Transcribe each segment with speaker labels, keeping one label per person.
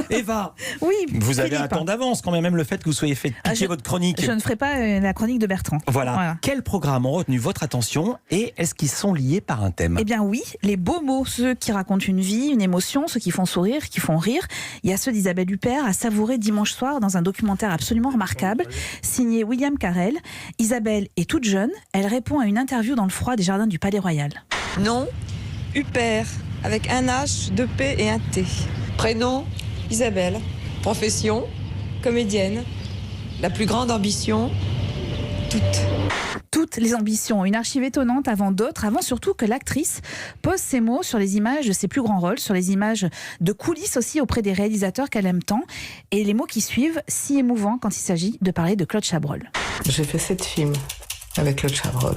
Speaker 1: Eva,
Speaker 2: Oui,
Speaker 1: vous avez
Speaker 2: Philippe.
Speaker 1: un temps d'avance quand même le fait que vous soyez fait piquer votre chronique.
Speaker 2: Je ne ferai pas la chronique de Bertrand.
Speaker 1: Voilà. Quels programmes ont retenu votre attention et est-ce qu'ils sont liés par un thème?
Speaker 2: Eh bien oui, les beaux mots, ceux qui racontent une vie, une émotion, ceux qui font sourire, qui font rire. Il y a ceux d'Isabelle Huppert à savourer dimanche soir dans un documentaire absolument remarquable, signé William Carell. Isabelle est toute jeune, elle répond à une interview dans le froid des jardins du Palais Royal.
Speaker 3: Nom, Huppert, avec un H, deux P et un T. Prénom, Isabelle. Profession, comédienne. La plus grande ambition,
Speaker 2: Toutes les ambitions, une archive étonnante avant d'autres, avant surtout que l'actrice pose ses mots sur les images de ses plus grands rôles, sur les images de coulisses aussi auprès des réalisateurs qu'elle aime tant, et les mots qui suivent, si émouvants quand il s'agit de parler de Claude Chabrol.
Speaker 4: J'ai fait 7 films avec Claude Chabrol.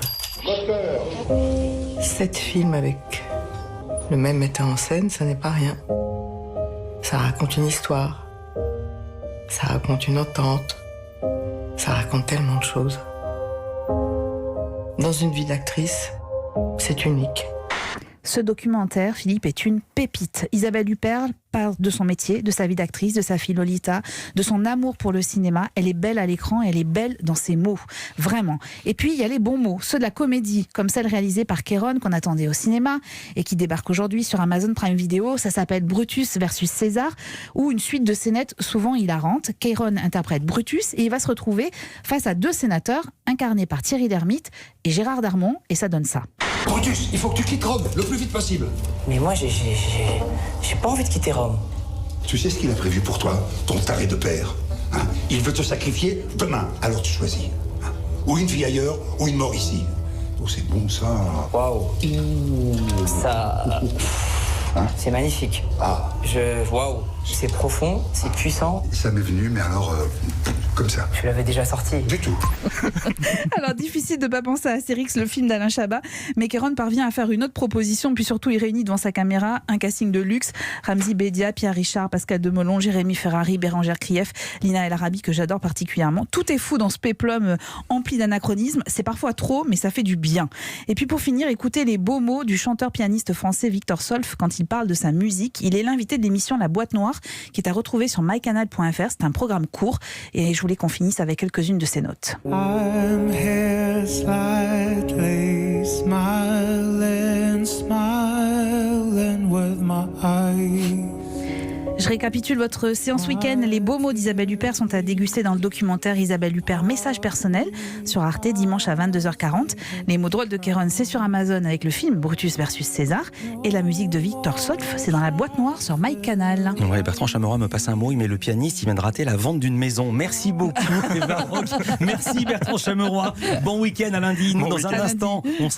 Speaker 4: 7 films avec le même metteur en scène, ça n'est pas rien. Ça raconte une histoire, ça raconte une entente, ça raconte tellement de choses. Dans une vie d'actrice, c'est unique.
Speaker 2: Ce documentaire, Philippe, est une pépite. Isabelle Huppert parle de son métier, de sa vie d'actrice, de sa fille Lolita, de son amour pour le cinéma. Elle est belle à l'écran, elle est belle dans ses mots, vraiment. Et puis, il y a les bons mots, ceux de la comédie, comme celle réalisée par Kéron, qu'on attendait au cinéma, et qui débarque aujourd'hui sur Amazon Prime Video. Ça s'appelle Brutus versus César, ou une suite de scénettes souvent hilarantes. Kéron interprète Brutus, et il va se retrouver face à deux sénateurs, incarnés par Thierry Lhermitte et Gérard Darmon, et ça donne ça.
Speaker 5: Brutus, il faut que tu quittes Rome, le plus vite possible.
Speaker 6: Mais moi, j'ai pas envie de quitter Rome.
Speaker 5: Tu sais ce qu'il a prévu pour toi, ton taré de père, hein? Il veut te sacrifier demain, alors tu choisis. Hein? Ou une vie ailleurs, ou une mort ici. Oh, c'est bon ça.
Speaker 6: Waouh. Ça...
Speaker 5: Hein?
Speaker 6: C'est magnifique.
Speaker 5: Ah.
Speaker 6: Waouh. C'est profond, c'est puissant.
Speaker 5: Ça m'est venu, mais alors, comme ça.
Speaker 6: Tu l'avais déjà sorti.
Speaker 5: Du tout.
Speaker 2: Alors, difficile de ne pas penser à Astérix, le film d'Alain Chabat, mais Kéron parvient à faire une autre proposition, puis surtout il réunit devant sa caméra un casting de luxe. Ramzy Bédia, Pierre Richard, Pascal Demolon, Jérémy Ferrari, Bérangère Krief, Lina El Arabi, que j'adore particulièrement. Tout est fou dans ce péplum empli d'anachronismes. C'est parfois trop, mais ça fait du bien. Et puis pour finir, écoutez les beaux mots du chanteur-pianiste français Victor Solf quand il parle de sa musique. Il est l'invité de l'émission La Boîte Noire, qui est à retrouver sur mycanal.fr. C'est un programme court et je voulais qu'on finisse avec quelques-unes de ses notes.
Speaker 7: I'm here slightly smiling, smiling with my eyes.
Speaker 2: Je récapitule votre séance week-end. Les beaux mots d'Isabelle Huppert sont à déguster dans le documentaire Isabelle Huppert Message personnel sur Arte dimanche à 22h40. Les mots drôles de Kéron, c'est sur Amazon avec le film Brutus versus César. Et la musique de Victor Solf, c'est dans La Boîte Noire sur MyCanal.
Speaker 1: Ouais, Bertrand Chameroy me passe un mot, il met le pianiste, il vient de rater la vente d'une maison. Merci beaucoup, Eva Rock. Merci Bertrand Chameroy. Bon week-end à lundi. Nous, dans un instant, on